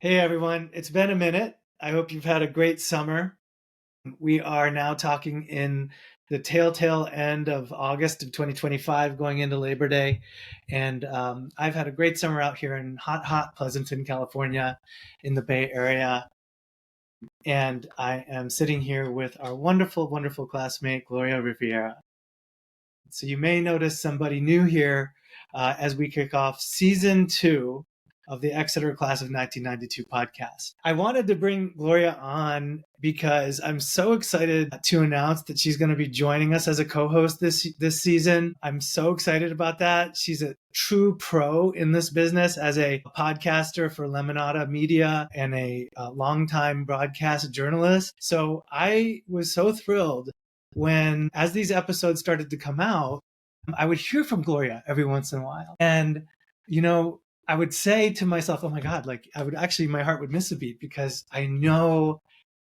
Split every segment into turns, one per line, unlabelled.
Hey everyone, it's been a minute. I hope you've had a great summer. We are now talking in the telltale end of August of 2025, going into Labor Day. And I've had a great summer out here in hot Pleasanton, California, in the Bay Area. And I am sitting here with our wonderful classmate, Gloria Riviera. So you may notice somebody new here as we kick off season 2 of the Exeter Class of 1992 podcast. I wanted to bring Gloria on because I'm so excited to announce that she's going to be joining us as a co-host this season. I'm so excited about that. She's a true pro in this business as a podcaster for Lemonada Media and a longtime broadcast journalist. So I was so thrilled when, as these episodes started to come out, I would hear from Gloria every once in a while. And, I would say to myself, oh my God, like my heart would miss a beat because I know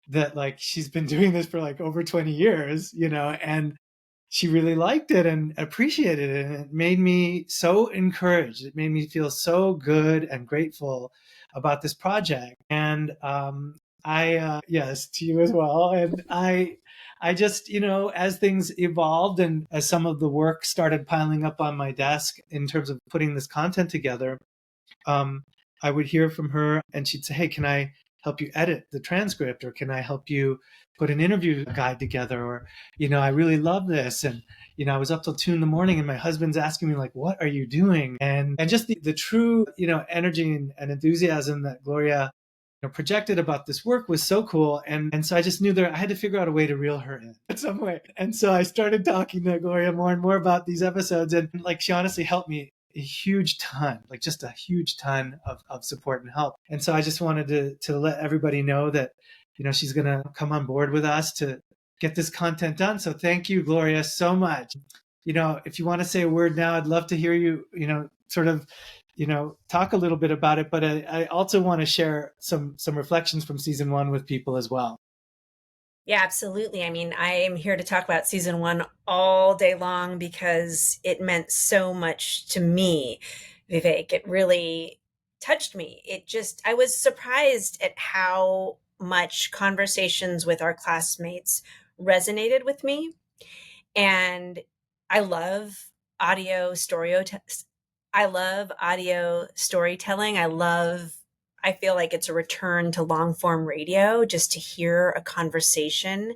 that like she's been doing this for like over 20 years, and she really liked it and appreciated it. And it made me so encouraged. It made me feel so good and grateful about this project. And yes, to you as well. And I just, as things evolved and as some of the work started piling up on my desk in terms of putting this content together, I would hear from her and she'd say, hey, can I help you edit the transcript, or can I help you put an interview guide together? Or, I really love this. And, I was up till 2 a.m. and my husband's asking me like, what are you doing? And just the true, energy and enthusiasm that Gloria projected about this work was so cool. And so I just knew that I had to figure out a way to reel her in at some way. And so I started talking to Gloria more and more about these episodes. And like, she honestly helped me a huge ton, like just a huge ton of support and help. And so I just wanted to let everybody know that, she's going to come on board with us to get this content done. So thank you, Gloria, so much. If you want to say a word now, I'd love to hear you, sort of, talk a little bit about it. But I also want to share some reflections from season 1 with people as well.
Yeah, absolutely. I mean, I am here to talk about season 1 all day long because it meant so much to me, Vivek. It really touched me. I was surprised at how much conversations with our classmates resonated with me. And I love audio story. I love audio storytelling. I feel like it's a return to long form radio just to hear a conversation.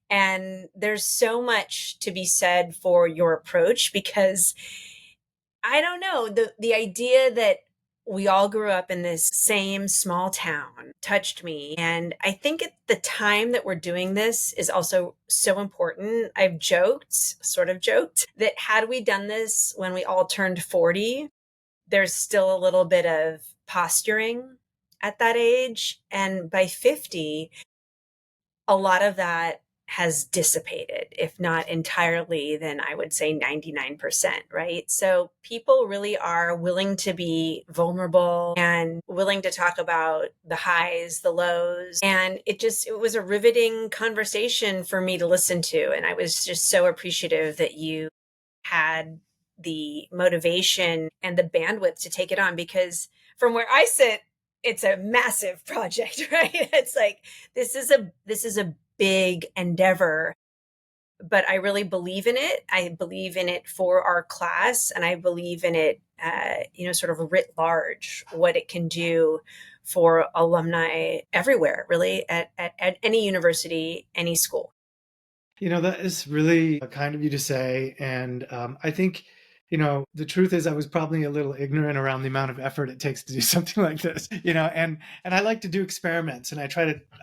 And there's so much to be said for your approach because I don't know, the idea that we all grew up in this same small town touched me. And I think at the time that we're doing this is also so important. I've sort of joked, that had we done this when we all turned 40, there's still a little bit of posturing at that age. And by 50, a lot of that has dissipated, if not entirely, then I would say 99%, right? So people really are willing to be vulnerable and willing to talk about the highs, the lows. And it was a riveting conversation for me to listen to. And I was just so appreciative that you had the motivation and the bandwidth to take it on, because from where I sit, it's a massive project, right? It's like, this is a big endeavor, but I really believe in it. I believe in it for our class, and I believe in it, sort of writ large, what it can do for alumni everywhere, really, at any university, any school.
That is really kind of you to say. And I think, the truth is I was probably a little ignorant around the amount of effort it takes to do something like this, and I like to do experiments, and I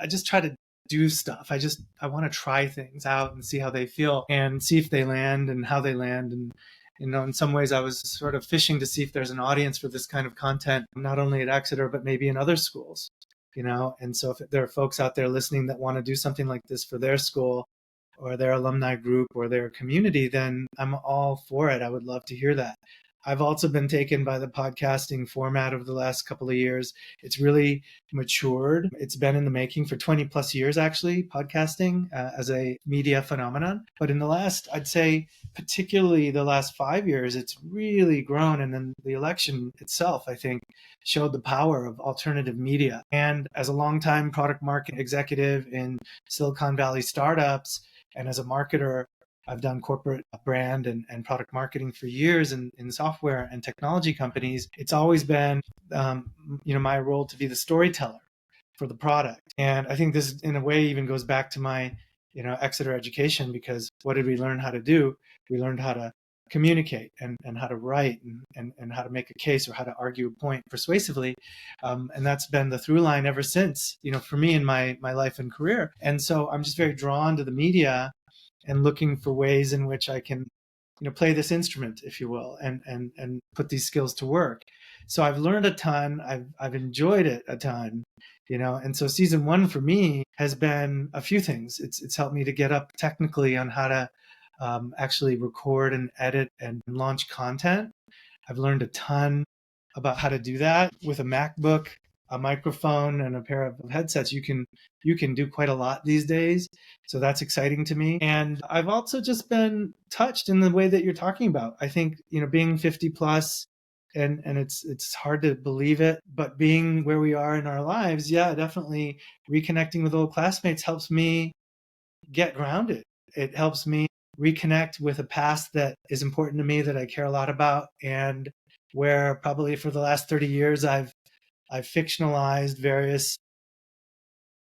just try to do stuff. I want to try things out and see how they feel and see if they land and how they land. And, in some ways I was sort of fishing to see if there's an audience for this kind of content, not only at Exeter, but maybe in other schools, and so if there are folks out there listening that want to do something like this for their school or their alumni group or their community, then I'm all for it. I would love to hear that. I've also been taken by the podcasting format over the last couple of years. It's really matured. It's been in the making for 20 plus years, actually, podcasting as a media phenomenon. But in the last, I'd say, particularly the last 5 years, it's really grown. And then the election itself, I think, showed the power of alternative media. And as a longtime product market executive in Silicon Valley startups, and as a marketer, I've done corporate brand and product marketing for years in software and technology companies. It's always been, my role to be the storyteller for the product. And I think this, in a way, even goes back to my, Exeter education, because what did we learn how to do? We learned how to communicate and how to write and how to make a case or how to argue a point persuasively. And that's been the through line ever since, for me in my life and career. And so I'm just very drawn to the media and looking for ways in which I can, play this instrument, if you will, and put these skills to work. So I've learned a ton. I've enjoyed it a ton, And so season one for me has been a few things. It's helped me to get up technically on how to actually record and edit and launch content. I've learned a ton about how to do that with a MacBook, a microphone, and a pair of headsets. You can do quite a lot these days. So that's exciting to me. And I've also just been touched in the way that you're talking about. I think, being 50 plus, and it's hard to believe it, but being where we are in our lives, yeah, definitely reconnecting with old classmates helps me get grounded. It helps me reconnect with a past that is important to me, that I care a lot about, and where probably for the last 30 years I've fictionalized various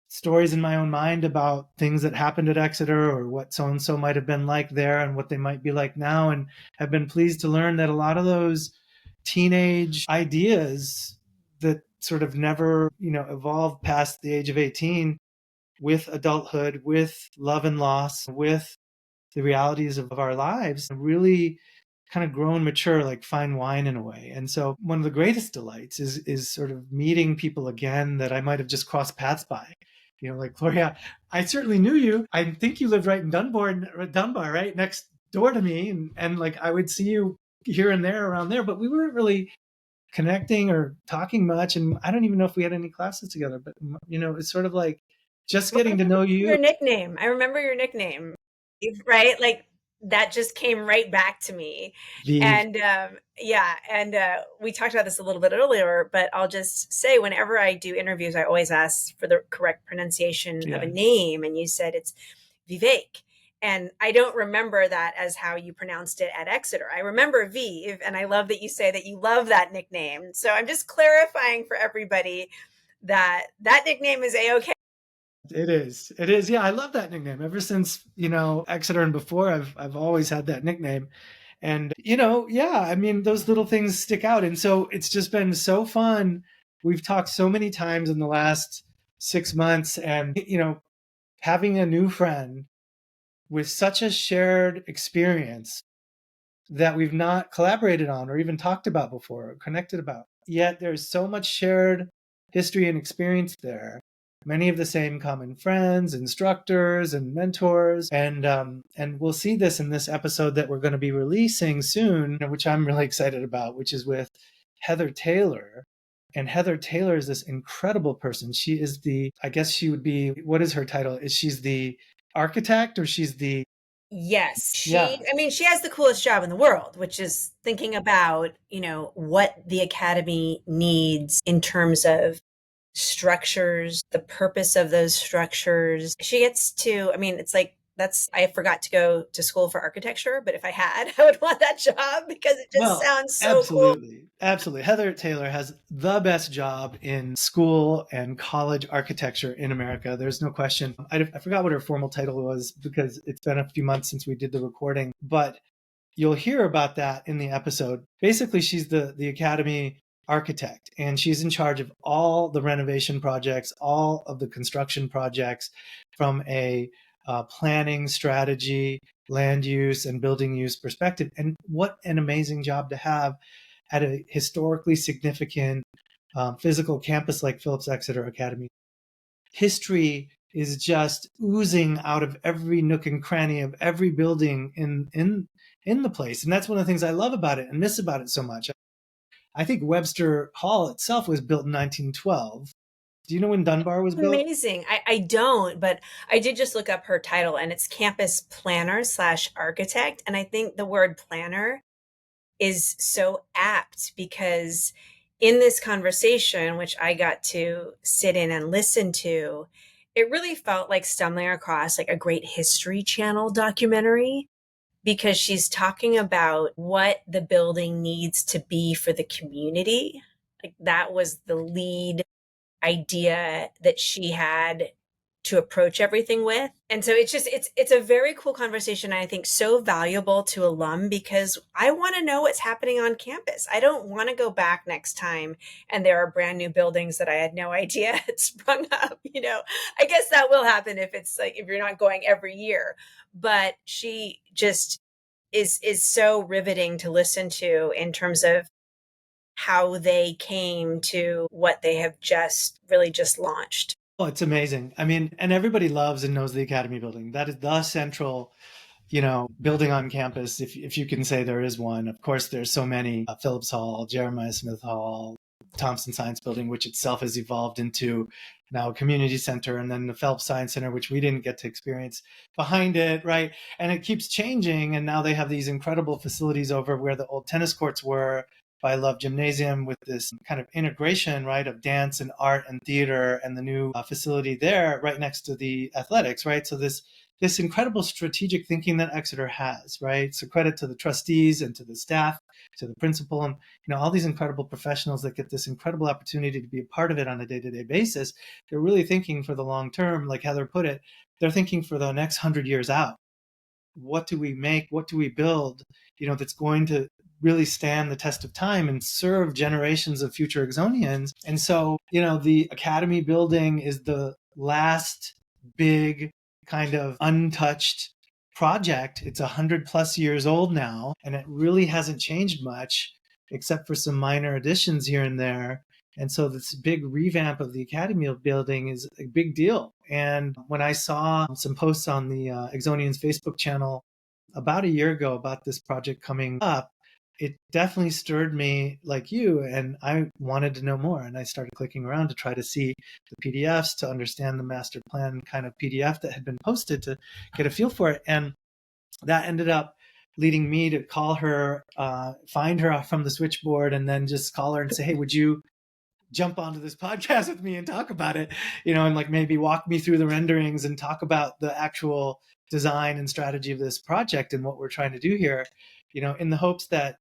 stories in my own mind about things that happened at Exeter or what so and so might have been like there and what they might be like now, and have been pleased to learn that a lot of those teenage ideas that sort of never, evolved past the age of 18, with adulthood, with love and loss, with the realities of our lives, really kind of grow and mature like fine wine in a way. And so one of the greatest delights is sort of meeting people again that I might have just crossed paths by. Like, Gloria, I certainly knew you. I think you lived right in Dunbar, right next door to me. And like I would see you here and there around there, but we weren't really connecting or talking much. And I don't even know if we had any classes together, but it's sort of like just getting to know you.
Your nickname. I remember your nickname, right? Like that just came right back to me.
Vive.
And yeah, and we talked about this a little bit earlier, but I'll just say whenever I do interviews, I always ask for the correct pronunciation of a name, and you said it's Vivek. And I don't remember that as how you pronounced it at Exeter. I remember Vive, and I love that you say that you love that nickname. So I'm just clarifying for everybody that that nickname is A-okay.
It is. It is. Yeah, I love that nickname. Ever since, Exeter and before, I've always had that nickname. And, yeah, I mean, those little things stick out. And so it's just been so fun. We've talked so many times in the last 6 months, and, having a new friend with such a shared experience that we've not collaborated on or even talked about before or connected about. Yet there's so much shared history and experience there. Many of the same common friends, instructors, and mentors. And we'll see this in this episode that we're going to be releasing soon, which I'm really excited about, which is with Heather Taylor. And Heather Taylor is this incredible person. She is I guess she would be, what is her title? She's the architect, or she's the...
Yes,
Yeah.
I mean, she has the coolest job in the world, which is thinking about, what the academy needs in terms of structures, the purpose of those structures. She gets to, I mean, it's like, I forgot to go to school for architecture, but if I had, I would want that job because it just sounds so cool.
Absolutely. Heather Taylor has the best job in school and college architecture in America. There's no question. I forgot what her formal title was because it's been a few months since we did the recording, but you'll hear about that in the episode. Basically, she's the Academy architect, and she's in charge of all the renovation projects, all of the construction projects from a planning, strategy, land use, and building use perspective. And what an amazing job to have at a historically significant physical campus like Phillips Exeter Academy. History is just oozing out of every nook and cranny of every building in the place. And that's one of the things I love about it and miss about it so much. I think Webster Hall itself was built in 1912. Do you know when Dunbar was built?
Amazing. I don't, but I did just look up her title, and it's campus planner slash architect. And I think the word planner is so apt because in this conversation, which I got to sit in and listen to, it really felt like stumbling across like a great History Channel documentary, because she's talking about what the building needs to be for the community. Like that was the lead idea that she had to approach everything with. And so it's a very cool conversation, and I think so valuable to alum, because I want to know what's happening on campus. I don't want to go back next time and there are brand new buildings that I had no idea had sprung up. I guess that will happen if it's like if you're not going every year. But she just is so riveting to listen to in terms of how they came to what they have just launched.
Oh, it's amazing. I mean, and everybody loves and knows the Academy building. That is the central, building on campus, if you can say there is one. Of course, there's so many, Phillips Hall, Jeremiah Smith Hall, Thompson Science Building, which itself has evolved into now a community center, and then the Phelps Science Center, which we didn't get to experience behind it, right? And it keeps changing, and now they have these incredible facilities over where the old tennis courts were by Love Gymnasium, with this kind of integration, right, of dance and art and theater, and the new facility there right next to the athletics, right? So this incredible strategic thinking that Exeter has, right? So credit to the trustees and to the staff, to the principal, and all these incredible professionals that get this incredible opportunity to be a part of it on a day-to-day basis. They're really thinking for the long term, like Heather put it. They're thinking for the next 100 years out. What do we make? What do we build? That's going to really stand the test of time and serve generations of future Exonians. And so, the Academy building is the last big kind of untouched project. It's 100+ years old now, and it really hasn't changed much except for some minor additions here and there. And so this big revamp of the Academy building is a big deal. And when I saw some posts on the Exonians Facebook channel about a year ago about this project coming up, it definitely stirred me like you, and I wanted to know more. And I started clicking around to try to see the PDFs, to understand the master plan kind of PDF that had been posted, to get a feel for it. And that ended up leading me to call her, find her from the switchboard, and then just call her and say, hey, would you jump onto this podcast with me and talk about it, and like maybe walk me through the renderings and talk about the actual design and strategy of this project and what we're trying to do here, in the hopes that,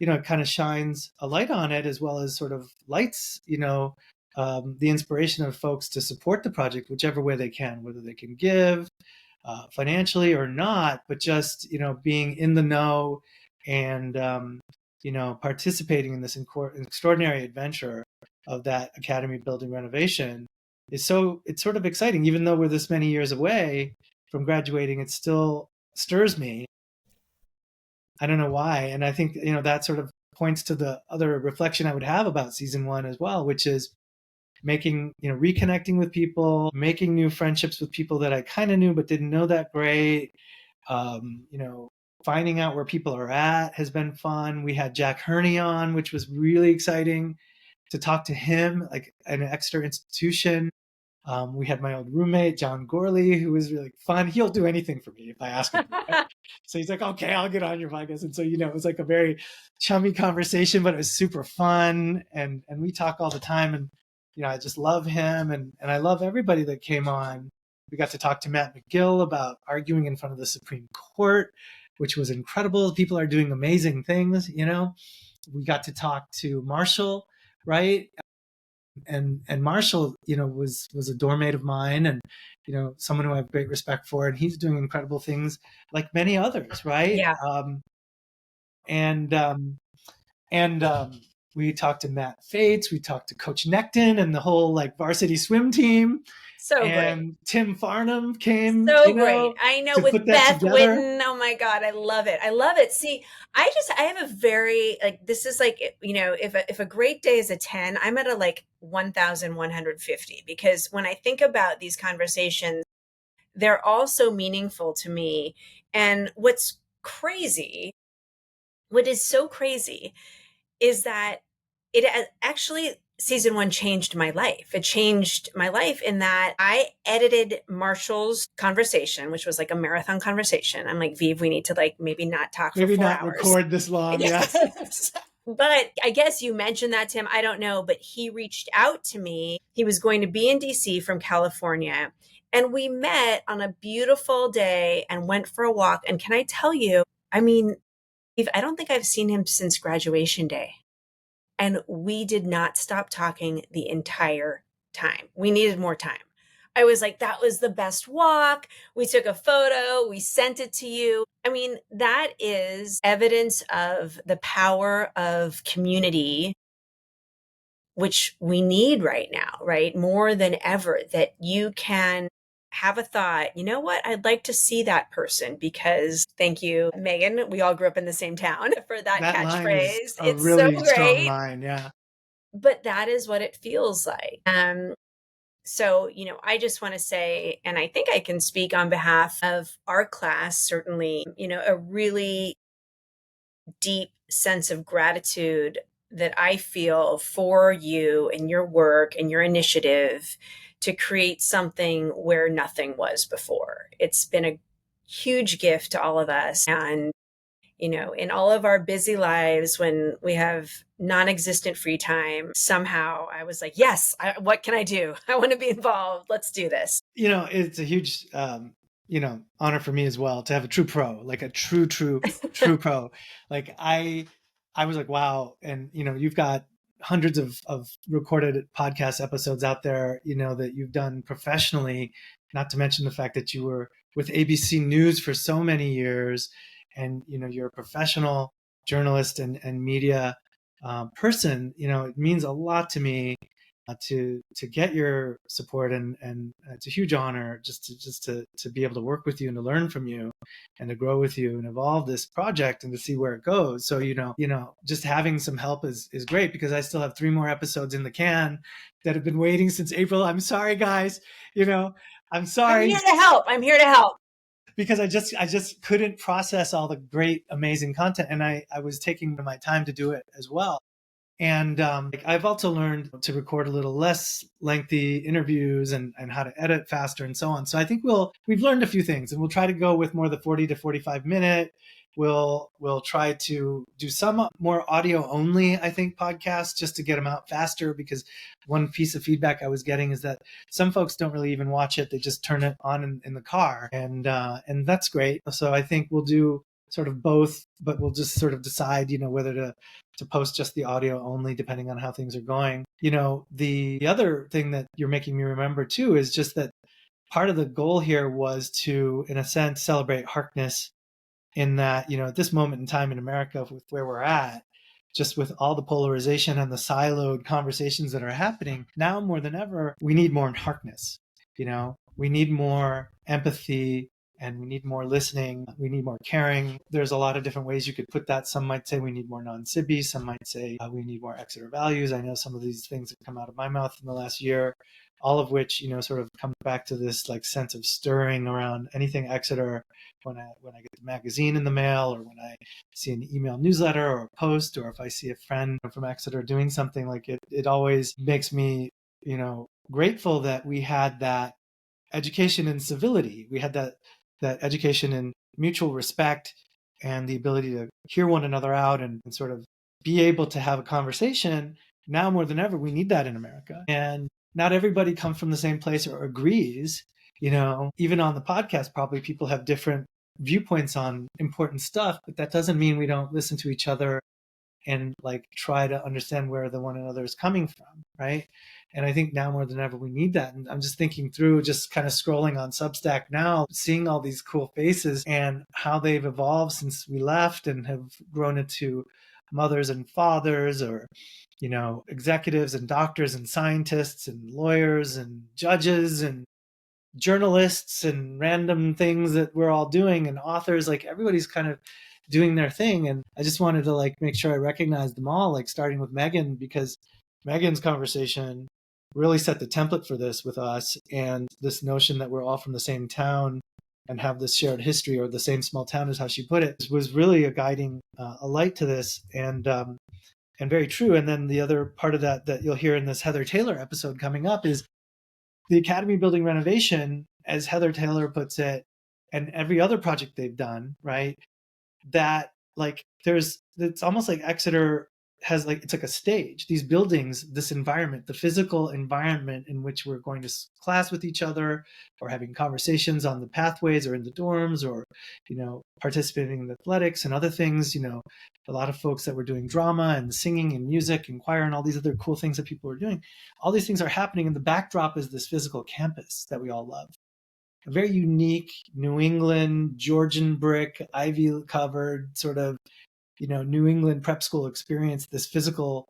it kind of shines a light on it, as well as sort of lights, the inspiration of folks to support the project whichever way they can, whether they can give financially or not, but just, being in the know and, participating in this extraordinary adventure of that Academy building renovation it's sort of exciting. Even though we're this many years away from graduating, it still stirs me. I don't know why. And I think, that sort of points to the other reflection I would have about season one as well, which is making, reconnecting with people, making new friendships with people that I kind of knew but didn't know that great. Finding out where people are at has been fun. We had Jack Herney on, which was really exciting to talk to him, like an Exeter institution. We had my old roommate, John Gorley, who was really fun. He'll do anything for me if I ask him. Right? So he's like, okay, I'll get on your podcast. And so, it was like a very chummy conversation, but it was super fun. And we talk all the time. And, I just love him. And I love everybody that came on. We got to talk to Matt McGill about arguing in front of the Supreme Court, which was incredible. People are doing amazing things, We got to talk to Marshall, right? And Marshall, was a doormate of mine, and someone who I have great respect for, and he's doing incredible things like many others, right?
Yeah.
And we talked to Matt Fates, we talked to Coach Necton and the whole like varsity swim team,
So great.
and Tim Farnham came,
So great. I know,
to
with
put that
Beth
together.
Whitten. Oh my God. I love it. I love it. See, I have a very, like, this is like, if a great day is a 10, I'm at a like 1,150, because when I think about these conversations, they're all so meaningful to me. And what is so crazy is that actually, season one changed my life. It changed my life in that I edited Marshall's conversation, which was like a marathon conversation. I'm like, Vive, we need to like maybe not talk for
Maybe
4 hours.
not record this long. Yeah.
Yes. But I guess you mentioned that, Tim. I don't know, but he reached out to me. He was going to be in DC from California. And we met on a beautiful day and went for a walk. And can I tell you, I mean, I don't think I've seen him since graduation day. And we did not stop talking the entire time. We needed more time. I was like, that was the best walk. We took a photo, we sent it to you. I mean, that is evidence of the power of community, which we need right now, right? More than ever, that you can have a thought, you know what? I'd like to see that person, because thank you, Megan. We all grew up in the same town for that
That line is
catchphrase.
a
It's so
really strong
great.
line. Yeah.
But that is what it feels like. So, I just want to say, and I think I can speak on behalf of our class, certainly, a really deep sense of gratitude that I feel for you and your work and your initiative to create something where nothing was before. It's been a huge gift to all of us. And in all of our busy lives, when we have non-existent free time, somehow I was like, yes, what can I do? I want to be involved. Let's do this.
It's a huge, honor for me as well to have a true pro, like a true pro. Like I was like, wow. And, you've got hundreds of recorded podcast episodes out there, that you've done professionally, not to mention the fact that you were with ABC News for so many years. And, you're a professional journalist and media person. It means a lot to me to get your support, and it's a huge honor just to be able to work with you and to learn from you and to grow with you and evolve this project and to see where it goes. So just having some help is great, because I still have 3 more episodes in the can that have been waiting since April. I'm sorry, guys. I'm
I'm
sorry,
here to help. I'm here to help.
because I just couldn't process all the great, amazing content, and I was taking my time to do it as well. And I've also learned to record a little less lengthy interviews and how to edit faster and so on. So I think we've learned a few things, and we'll try to go with more of the 40 to 45 minute. We'll try to do some more audio only, I think, podcasts, just to get them out faster, because one piece of feedback I was getting is that some folks don't really even watch it. They just turn it on in the car, and that's great. So I think we'll do sort of both, but we'll just sort of decide, whether to post just the audio only, depending on how things are going. The other thing that you're making me remember too is just that part of the goal here was to, in a sense, celebrate Harkness, in that, at this moment in time in America, with where we're at, just with all the polarization and the siloed conversations that are happening, now more than ever, we need more Harkness. We need more empathy, and we need more listening. We need more caring. There's a lot of different ways you could put that. Some might say we need more non-Sibby. Some might say we need more Exeter values. I know some of these things have come out of my mouth in the last year, all of which, sort of come back to this like sense of stirring around anything Exeter. When I get the magazine in the mail, or when I see an email newsletter or a post, or if I see a friend from Exeter doing something, like it always makes me, grateful that we had that education in civility. We had that education in mutual respect, and the ability to hear one another out, and sort of be able to have a conversation. Now more than ever, we need that in America. And not everybody comes from the same place or agrees. Even on the podcast, probably people have different viewpoints on important stuff, but that doesn't mean we don't listen to each other and like try to understand where the one another is coming from, right? And I think now more than ever we need that. And I'm just thinking through, just kind of scrolling on Substack now, seeing all these cool faces and how they've evolved since we left, and have grown into mothers and fathers, or executives and doctors and scientists and lawyers and judges and journalists and random things that we're all doing, and authors, like everybody's kind of doing their thing. And I just wanted to like make sure I recognized them all, like starting with Megan, because Megan's conversation really set the template for this with us, and this notion that we're all from the same town and have this shared history, or the same small town, is how she put it, was really a guiding a light to this, and very true. And then the other part of that that you'll hear in this Heather Taylor episode coming up is the Academy building renovation, as Heather Taylor puts it, and every other project they've done, right? That like it's almost like Exeter has like, it's like a stage. These buildings, this environment, the physical environment in which we're going to class with each other, or having conversations on the pathways, or in the dorms, or participating in athletics and other things. A lot of folks that were doing drama and singing and music and choir and all these other cool things that people are doing. All these things are happening, and the backdrop is this physical campus that we all love. A very unique New England, Georgian brick, ivy covered sort of, New England prep school experience. This physical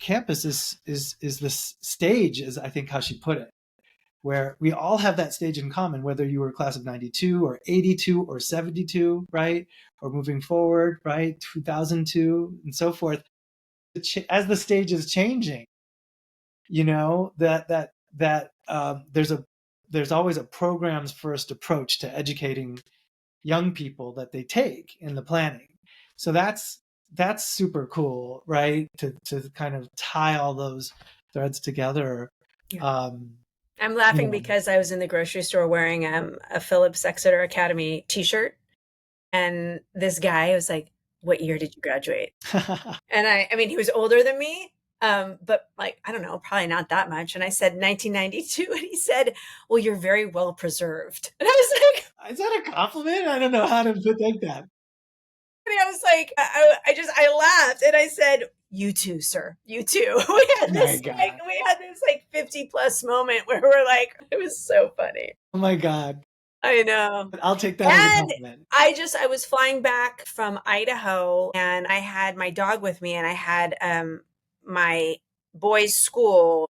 campus is this stage, is I think how she put it, where we all have that stage in common, whether you were a class of 92 or 82 or 72, right? Or moving forward, right? 2002 and so forth. As the stage is changing, there's always a programs first approach to educating young people that they take in the planning. So that's super cool, right? To kind of tie all those threads together.
Yeah. I'm laughing because I was in the grocery store wearing a Phillips Exeter Academy t-shirt, and this guy was like, "What year did you graduate?" And I mean, he was older than me, but like, I don't know, probably not that much. And I said 1992, and he said, "Well, you're very well preserved." And I was like,
"Is that a compliment? I don't know how to think that."
And I was like, I laughed, and I said, "You too, sir. You too." We had this like 50+ moment where we're like, it was so funny.
Oh my God.
I know.
I'll take that as a compliment.
I was flying back from Idaho, and I had my dog with me, and I had my boys' school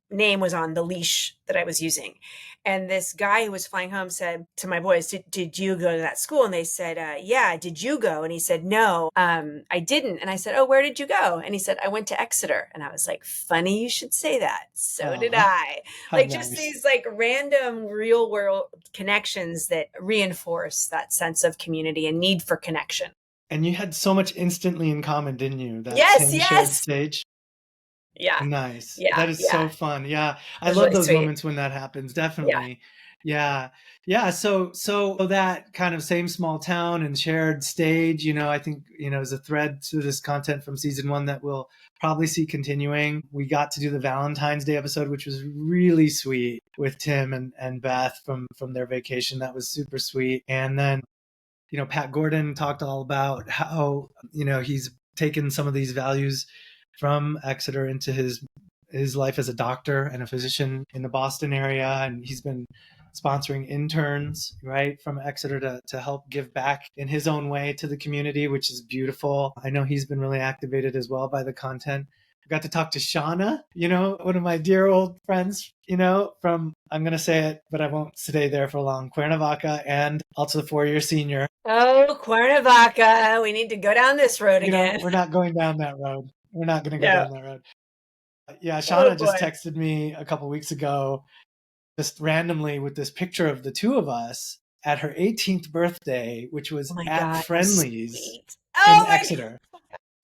name was on the leash that I was using. And this guy who was flying home said to my boys, did you go to that school? And they said, yeah. Did you go? And he said, no, I didn't. And I said, oh, where did you go? And he said, I went to Exeter. And I was like, funny you should say that. So did I. Like, nice. Just these like random real world connections that reinforce that sense of community and need for connection.
And you had so much instantly in common, didn't you? That shared stage.
Yeah.
Nice. Yeah. That is so fun. Yeah. I love those moments when that happens. Definitely. Yeah. So that kind of same small town and shared stage, I think, is a thread to this content from season 1 that we'll probably see continuing. We got to do the Valentine's Day episode, which was really sweet, with Tim and Beth from their vacation. That was super sweet. And then, Pat Gordon talked all about how, he's taken some of these values from Exeter into his life as a doctor and a physician in the Boston area. And he's been sponsoring interns, right, from Exeter to help give back in his own way to the community, which is beautiful. I know he's been really activated as well by the content. I got to talk to Shauna, one of my dear old friends, from, I'm going to say it, but I won't stay there for long, Cuernavaca, and also the 4-year senior.
Oh, Cuernavaca. We need to go down this road again.
We're not going down that road. We're not going to go down that road. Yeah, Shauna just texted me a couple weeks ago, just randomly, with this picture of the two of us at her 18th birthday, which was at Friendly's in Exeter.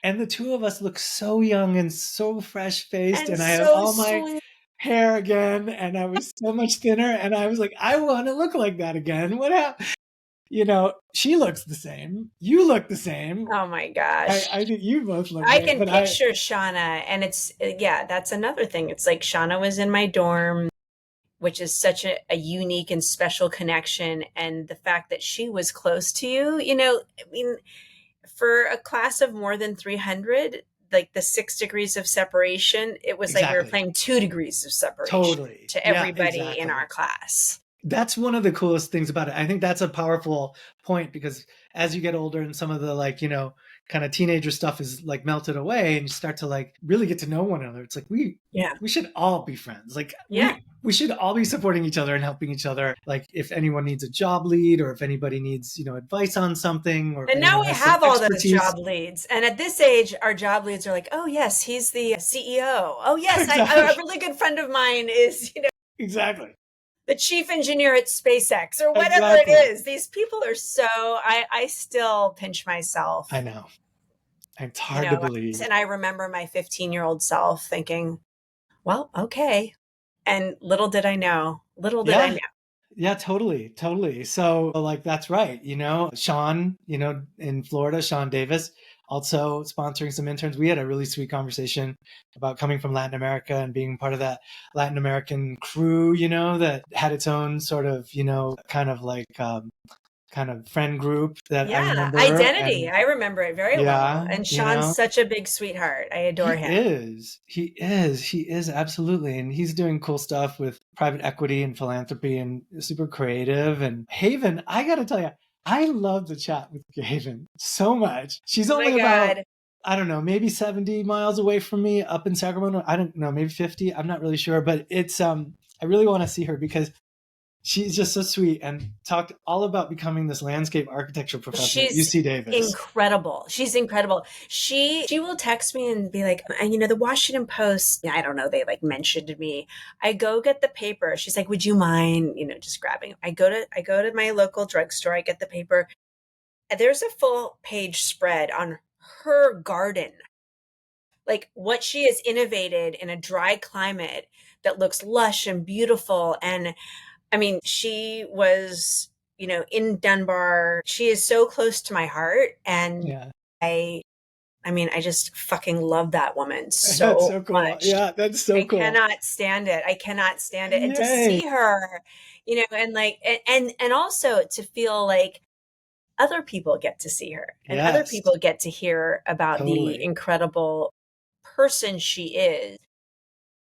And the two of us look so young and so fresh-faced, and I have all my hair again, and I was so much thinner, and I was like, I want to look like that again. What happened? She looks the same. You look the same.
Oh my gosh.
I think you both look
I can picture Shauna, and it's, that's another thing. It's like Shauna was in my dorm, which is such a unique and special connection. And the fact that she was close to you, I mean, for a class of more than 300, like the 6 degrees of separation, it was like we were playing 2 degrees of separation to everybody in our class.
That's one of the coolest things about it. I think that's a powerful point, because as you get older and some of the kind of teenager stuff is like melted away, and you start to like really get to know one another, it's like we should all be friends. Like we we should all be supporting each other and helping each other. Like if anyone needs a job lead, or if anybody needs, advice on something, or if
And now
anyone
we
has some
have all those
expertise.
job leads. And at this age, our job leads are like, oh, yes, he's the CEO. Oh, yes,
Exactly.
a really good friend of mine is,
Exactly.
the chief engineer at SpaceX or whatever
Exactly.
it is. These people are so, I still pinch myself.
I know. It's hard to believe.
And I remember my 15-year-old self thinking, well, okay. And little did I know.
Yeah, totally. So like, that's right. Sean, in Florida, Sean Davis, also sponsoring some interns. We had a really sweet conversation about coming from Latin America and being part of that Latin American crew, that had its own sort of, kind of friend group that I remember.
Identity.
And
I remember it very well. And Sean's such a big sweetheart. I adore him.
He is absolutely. And he's doing cool stuff with private equity and philanthropy and super creative. And Haven, I got to tell you, I love the chat with Haven so much. She's only about, I don't know, maybe 70 miles away from me up in Sacramento. I don't know, maybe 50. I'm not really sure, but it's, I really want to see her because she's just so sweet and talked all about becoming this landscape architecture professor at UC Davis.
Incredible. She's incredible. She will text me and be like, the Washington Post, I don't know, they like mentioned me. I go get the paper. She's like, would you mind, just grabbing it? I go to my local drugstore. I get the paper. There's a full page spread on her garden. Like what she has innovated in a dry climate that looks lush and beautiful. And she was, in Dunbar. She is so close to my heart. And
yeah.
I just fucking love that woman so
cool.
much.
Yeah, that's so cool.
I cannot stand it. And to see her, and like, and also to feel like other people get to see her and other people get to hear about the incredible person she is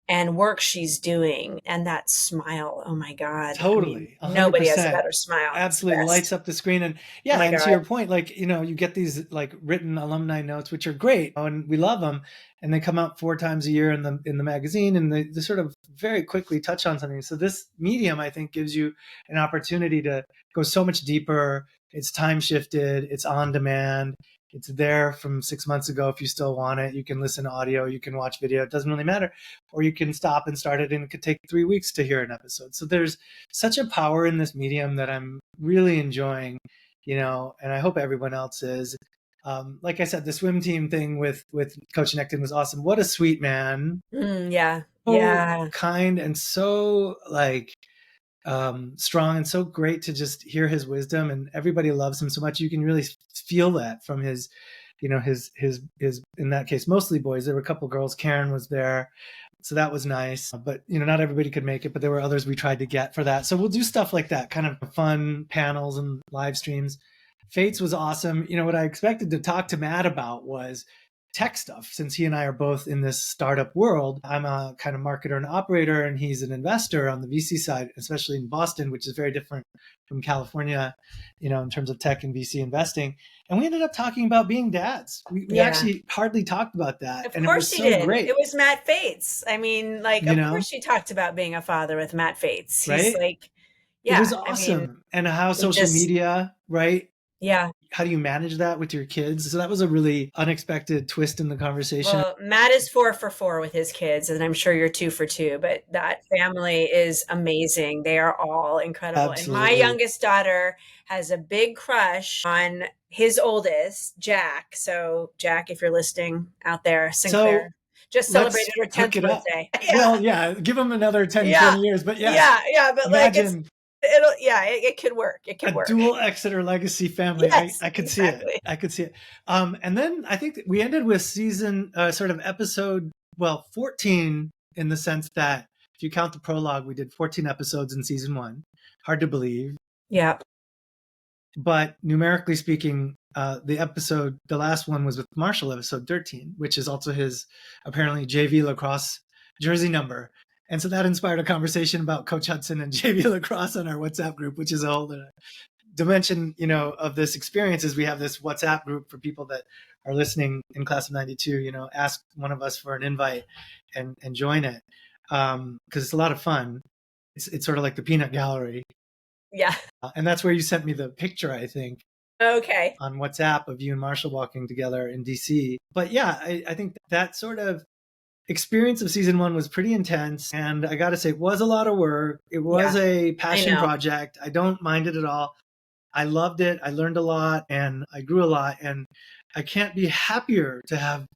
and work she's doing, and that smile. Oh my God.
Totally.
Nobody has a better smile.
Absolutely lights up the screen. And and to your point, like, you get these like written alumni notes, which are great and we love them. And they come out 4 times a year in the magazine, and they sort of very quickly touch on something. So this medium, I think, gives you an opportunity to go so much deeper. It's time shifted. It's on demand. It's there from 6 months ago. If you still want it, you can listen to audio, you can watch video. It doesn't really matter. Or you can stop and start it, and it could take 3 weeks to hear an episode. So there's such a power in this medium that I'm really enjoying, and I hope everyone else is. Like I said, the swim team thing with Coach Necton was awesome. What a sweet man. So kind and so like strong, and so great to just hear his wisdom, and everybody loves him so much. You can really feel that from his his in that case mostly boys. There were a couple girls. Karen was there, so that was nice, but not everybody could make it, but there were others we tried to get for that. So we'll do stuff like that, kind of fun panels and live streams. Fates was awesome. What I expected to talk to Matt about was tech stuff, since he and I are both in this startup world. I'm a kind of marketer and operator, and he's an investor on the VC side, especially in Boston, which is very different from California, in terms of tech and VC investing. And we ended up talking about being dads. We actually hardly talked about that.
Of course he did. Great. It was Matt Fates. Of course you talked about being a father with Matt Fates. He's like,
it was awesome. And how social media, right?
Yeah.
How do you manage that with your kids? So that was a really unexpected twist in the conversation.
Well, Matt is 4 for 4 with his kids, and I'm sure you're 2 for 2, but that family is amazing. They are all incredible. Absolutely. And my youngest daughter has a big crush on his oldest, Jack. So Jack, if you're listening out there, Sinclair. Just celebrated her 10th birthday.
Well, give him another 10, 20 years. But
but
imagine,
it could work. It could work.
A dual Exeter legacy family. Yes, I could see it. I could see it. And then I think that we ended with season, sort of episode, 14, in the sense that if you count the prologue, we did 14 episodes in season 1. Hard to believe.
Yeah.
But numerically speaking, the last one was with Marshall, episode 13, which is also his apparently JV lacrosse jersey number. And so that inspired a conversation about Coach Hudson and JV lacrosse on our WhatsApp group, which is a whole dimension, of this experience. Is we have this WhatsApp group for people that are listening in class of 92, ask one of us for an invite and join it. 'Cause it's a lot of fun. It's sort of like the peanut gallery.
Yeah.
And that's where you sent me the picture, I think,
Okay.
on WhatsApp of you and Marshall walking together in DC. But yeah, I think that sort of experience of season one was pretty intense. And I got to say, it was a lot of work. It was
Yeah,
a
I
passion
know.
project. I don't mind it at all. I loved it. I learned a lot and I grew a lot. And I can't be happier to have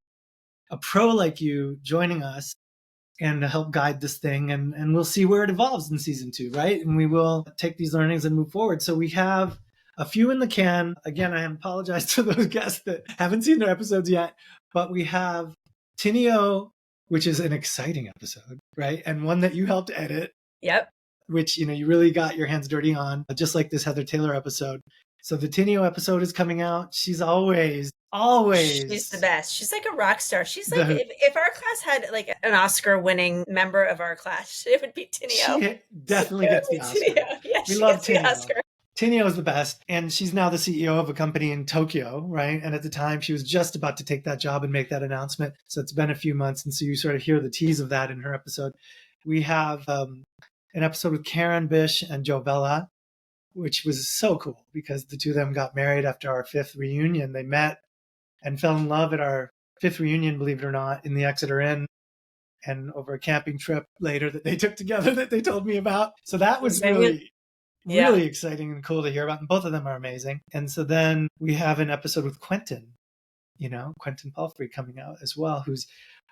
a pro like you joining us and to help guide this thing. And we'll see where it evolves in season two, right? And we will take these learnings and move forward. So we have a few in the can. Again, I apologize to those guests that haven't seen their episodes yet, but we have Tinio, which is an exciting episode, right? And one that you helped edit.
Yep.
Which, you really got your hands dirty on, just like this Heather Taylor episode. So the Tinio episode is coming out. She's always
She's the best. She's like a rock star. She's like,
the,
if our class had like an Oscar winning member of our class, it would be Tinio.
she definitely gets the Oscar.
Yeah,
We
she
love
gets
Tinio.
the Oscar.
Tinio is the best. And she's now the CEO of a company in Tokyo, right? And at the time, she was just about to take that job and make that announcement. So it's been a few months. And so you sort of hear the tease of that in her episode. We have an episode with Karen Bish and Joe Bella, which was so cool because the two of them got married after our 5th reunion. They met and fell in love at our 5th reunion, believe it or not, in the Exeter Inn and over a camping trip later that they took together that they told me about. So that was really exciting and cool to hear about. And both of them are amazing. And so then we have an episode with Quentin, Quentin Palfrey coming out as well, who's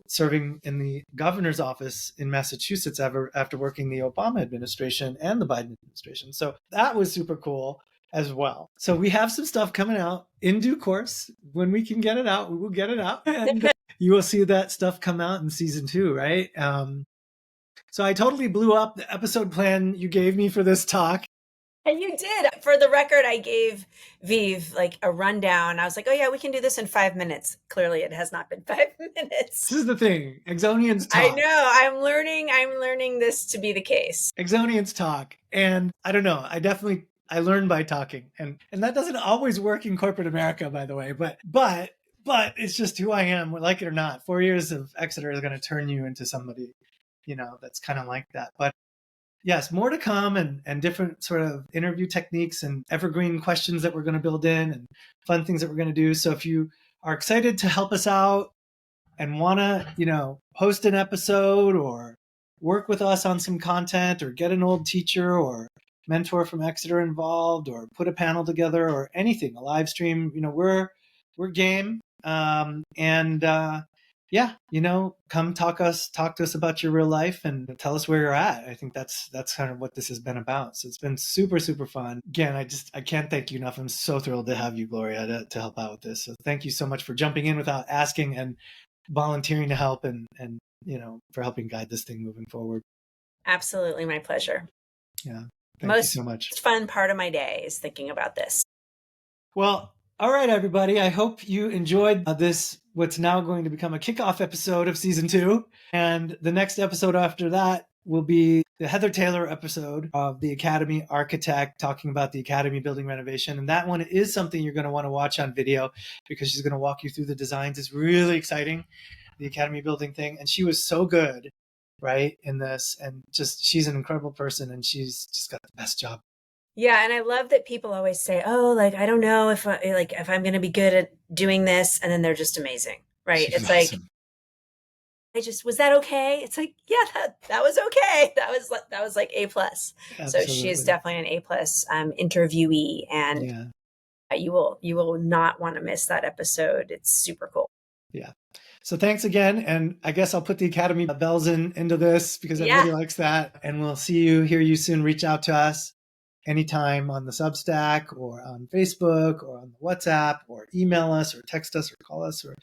serving in the governor's office in Massachusetts after working the Obama administration and the Biden administration. So that was super cool as well. So we have some stuff coming out in due course. When we can get it out, we will get it out. And you will see that stuff come out in season 2, right? So I totally blew up the episode plan you gave me for this talk.
And you did. For the record, I gave Viv like a rundown. I was like, oh yeah, we can do this in 5 minutes. Clearly it has not been 5 minutes.
This is the thing. Exonians talk.
I know. I'm learning this to be the case.
Exonians talk. And I don't know. I learn by talking. And that doesn't always work in corporate America, by the way. But it's just who I am, like it or not. 4 years of Exeter is going to turn you into somebody, that's kind of like that. But yes, more to come and different sort of interview techniques and evergreen questions that we're going to build in and fun things that we're going to do. So if you are excited to help us out and want to, host an episode or work with us on some content or get an old teacher or mentor from Exeter involved or put a panel together or anything, a live stream, we're game. Come talk to us about your real life and tell us where you're at. I think that's kind of what this has been about. So it's been super, super fun. Again, I can't thank you enough. I'm so thrilled to have you, Gloria, to help out with this. So thank you so much for jumping in without asking and volunteering to help and for helping guide this thing moving forward.
Absolutely. My pleasure.
Yeah. Thank you so much.
Most fun part of my day is thinking about this.
Well, all right, everybody. I hope you enjoyed this, what's now going to become a kickoff episode of season 2. And the next episode after that will be the Heather Taylor episode of the Academy Architect, talking about the Academy building renovation. And that one is something you're going to want to watch on video because she's going to walk you through the designs. It's really exciting, the Academy building thing. And she was so good, right, in this. And she's an incredible person and she's just got the best job.
Yeah, and I love that people always say, "Oh, like I don't know if I'm going to be good at doing this," and then they're just amazing, right?
She's
it's
awesome.
Like, was that okay? It's like, yeah, that was okay. That was like A+. So she is definitely an A+ interviewee, and you will not want to miss that episode. It's super cool.
Yeah. So thanks again. And I guess I'll put the Academy bells into this because everybody likes that. And we'll hear you soon. Reach out to us anytime on the Substack or on Facebook or on the WhatsApp or email us or text us or call us or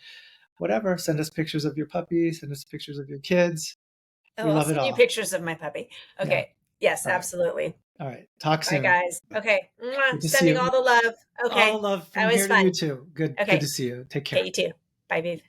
whatever. Send us pictures of your puppy. Send us pictures of your kids.
We love it all. I'll send you pictures of my puppy. Okay. Yeah. Yes, absolutely.
All right. Talk soon.
All right, guys. Okay. Sending all the love. Okay.
All the love from here to you too. Good to see you. Take care.
Okay, you too. Bye, babe.